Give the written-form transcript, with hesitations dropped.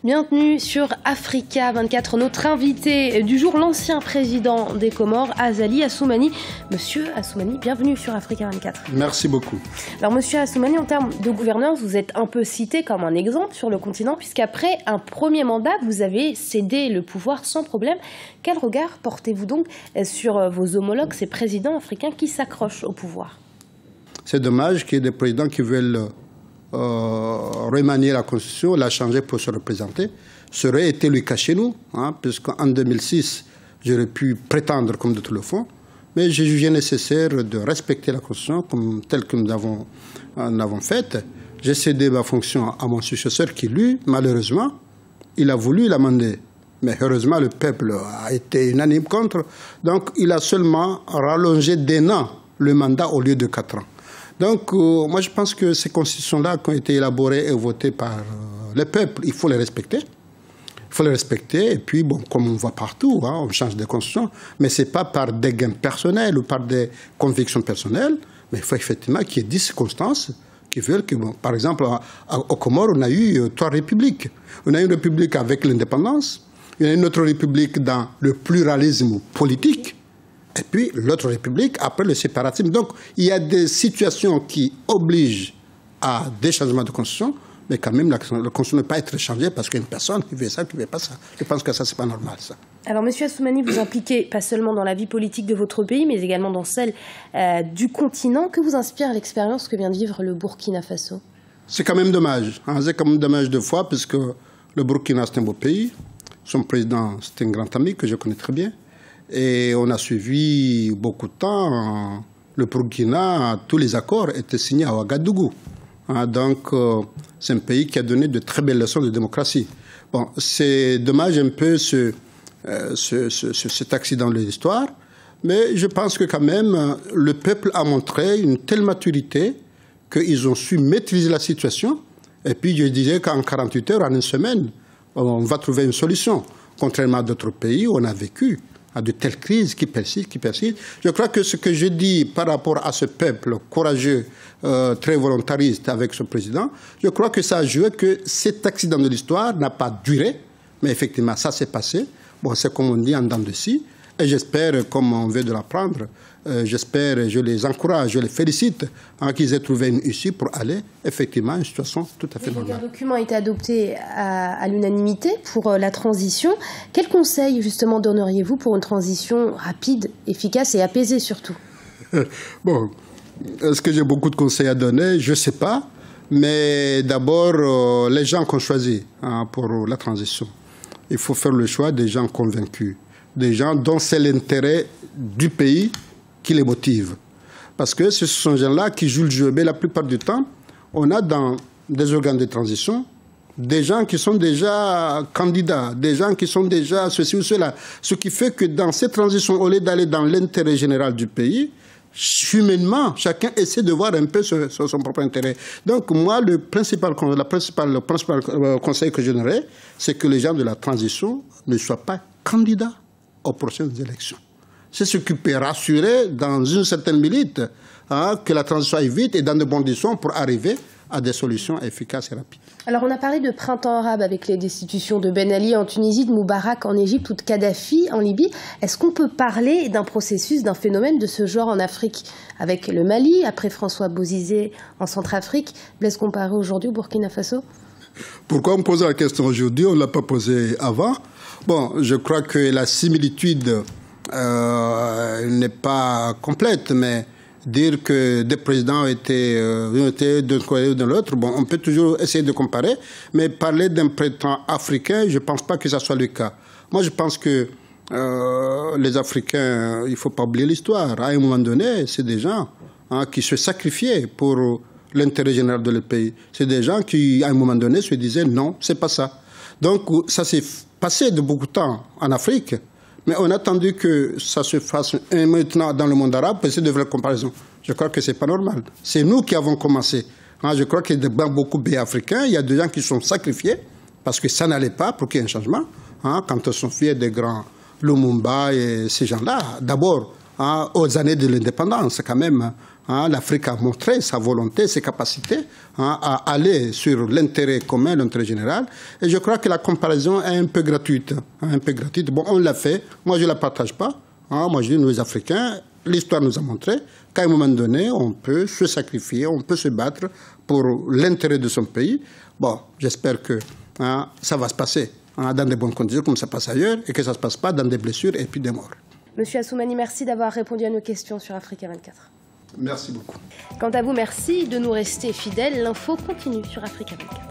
Bienvenue sur Africa 24. Notre invité du jour, l'ancien président des Comores, Azali Assoumani. Monsieur Assoumani, bienvenue sur Africa 24. Merci beaucoup. Alors, monsieur Assoumani, en termes de gouvernance, vous êtes un peu cité comme un exemple sur le continent, puisqu'après un premier mandat, vous avez cédé le pouvoir sans problème. Quel regard portez-vous donc sur vos homologues, ces présidents africains qui s'accrochent au pouvoir? C'est dommage qu'il y ait des présidents qui veulent remanier la Constitution, la changer pour se représenter. Ça aurait été le cas chez nous, puisqu'en 2006, j'aurais pu prétendre comme d'autres le font, mais j'ai jugé nécessaire de respecter la Constitution comme telle que nous l'avons faite. J'ai cédé ma fonction à mon successeur qui, lui, malheureusement, il a voulu l'amender. Mais heureusement, le peuple a été unanime contre. Donc, il a seulement rallongé d'1 an le mandat au lieu de 4 ans. Donc, moi, je pense que ces constitutions-là qui ont été élaborées et votées par le peuple, il faut les respecter. Il faut les respecter. Et puis, bon, comme on voit partout, on change de constitution. Mais ce n'est pas par des gains personnels ou par des convictions personnelles. Mais il faut effectivement qu'il y ait 10 circonstances qui veulent que, bon, par exemple, au Comores, on a eu 3 républiques. On a eu une république avec l'indépendance. Il y a une autre république dans le pluralisme politique. Et puis l'autre république après le séparatisme. Donc il y a des situations qui obligent à des changements de constitution, mais quand même la constitution ne peut pas être changée parce qu'il y a une personne qui veut ça, qui ne veut pas ça. Je pense que ça, c'est pas normal, ça. Alors, monsieur Assoumani, vous impliquez pas seulement dans la vie politique de votre pays, mais également dans celle du continent. Que vous inspire l'expérience que vient de vivre le Burkina Faso? C'est quand même dommage. C'est quand même dommage deux fois, puisque le Burkina, c'est un beau pays. Son président, c'est un grand ami que je connais très bien. Et on a suivi beaucoup de temps. Le Burkina, tous les accords étaient signés à Ouagadougou. Donc, c'est un pays qui a donné de très belles leçons de démocratie. Bon, c'est dommage un peu cet accident de l'histoire, mais je pense que quand même, le peuple a montré une telle maturité qu'ils ont su maîtriser la situation. Et puis, je disais qu'en 48 heures, en une semaine, on va trouver une solution. Contrairement à d'autres pays où on a vécu à de telles crises qui persistent, Je crois que ce que je dis par rapport à ce peuple courageux, très volontariste avec ce président, je crois que ça a joué que cet accident de l'histoire n'a pas duré, mais effectivement, ça s'est passé. Bon, c'est comme on dit en dents de scie, et j'espère, comme on veut de l'apprendre, j'espère, je les encourage, je les félicite qu'ils aient trouvé une issue pour aller effectivement à une situation tout à fait normale. Un document a été adopté à l'unanimité pour la transition. Quel conseil justement donneriez-vous pour une transition rapide, efficace et apaisée surtout? Bon, est-ce que j'ai beaucoup de conseils à donner? Je ne sais pas. Mais d'abord, les gens qu'on choisit pour la transition. Il faut faire le choix des gens convaincus, des gens dont c'est l'intérêt du pays qui les motive. Parce que ce sont ces gens-là qui jouent le jeu. Mais la plupart du temps, on a dans des organes de transition des gens qui sont déjà candidats, des gens qui sont déjà ceci ou cela. Ce qui fait que dans cette transition, au lieu d'aller dans l'intérêt général du pays, humainement, chacun essaie de voir un peu son propre intérêt. Donc moi, le principal conseil que je donnerais, c'est que les gens de la transition ne soient pas candidats aux prochaines élections. C'est ce qui peut rassurer dans une certaine milite que la transition aille vite et dans de bonnes conditions pour arriver à des solutions efficaces et rapides. Alors on a parlé de printemps arabe avec les destitutions de Ben Ali en Tunisie, de Moubarak en Égypte ou de Kadhafi en Libye. Est-ce qu'on peut parler d'un processus, d'un phénomène de ce genre en Afrique? Avec le Mali, après François Bozizé en Centrafrique, Blaise Compaoré aujourd'hui au Burkina Faso? Pourquoi on me pose la question aujourd'hui? On ne l'a pas posée avant. Bon, je crois que la similitude n'est pas complète, mais dire que des présidents ont été d'un côté ou de l'autre, bon, on peut toujours essayer de comparer, mais parler d'un président africain, je ne pense pas que ça soit le cas. Moi, je pense que les Africains, il ne faut pas oublier l'histoire. À un moment donné, c'est des gens qui se sacrifiaient pour l'intérêt général de leur pays. C'est des gens qui, à un moment donné, se disaient non, c'est pas ça. Donc, ça s'est passé de beaucoup de temps en Afrique. Mais on a attendu que ça se fasse maintenant dans le monde arabe pour essayer de faire la comparaison. Je crois que ce n'est pas normal. C'est nous qui avons commencé. Je crois qu'il y a beaucoup de pays africains, il y a des gens qui sont sacrifiés parce que ça n'allait pas pour qu'il y ait un changement. Quand on sont fiers des grands Lumumba et ces gens-là, d'abord, aux années de l'indépendance, quand même, L'Afrique a montré sa volonté, ses capacités à aller sur l'intérêt commun, l'intérêt général. Et je crois que la comparaison est un peu gratuite. Bon, on l'a fait. Moi, je ne la partage pas. Moi, je dis, nous, les Africains, l'histoire nous a montré qu'à un moment donné, on peut se sacrifier, on peut se battre pour l'intérêt de son pays. Bon, j'espère que ça va se passer dans de bonnes conditions, comme ça passe ailleurs, et que ça ne se passe pas dans des blessures et puis des morts. Monsieur Assoumani, merci d'avoir répondu à nos questions sur Africa 24. Merci beaucoup. Quant à vous, merci de nous rester fidèles. L'info continue sur Africa 24.